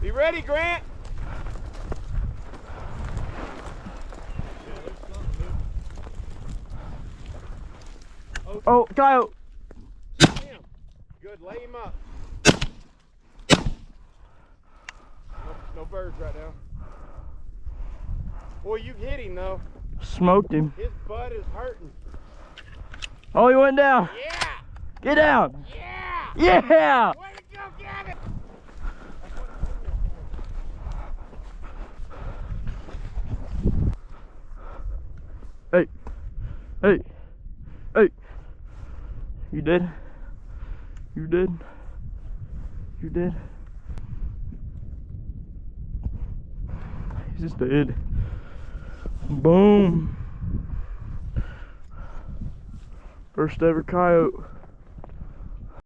Be ready, Grant. Oh, coyote. Damn. Good, lay him up. No birds right now. Boy, you hit him though. Smoked him. His butt is hurting. Oh, he went down. Yeah! Get down. Yeah! Yeah. Way to go, Gavin! Hey. Hey. Hey. You did? You did? You did? He's just dead. Boom. First ever coyote.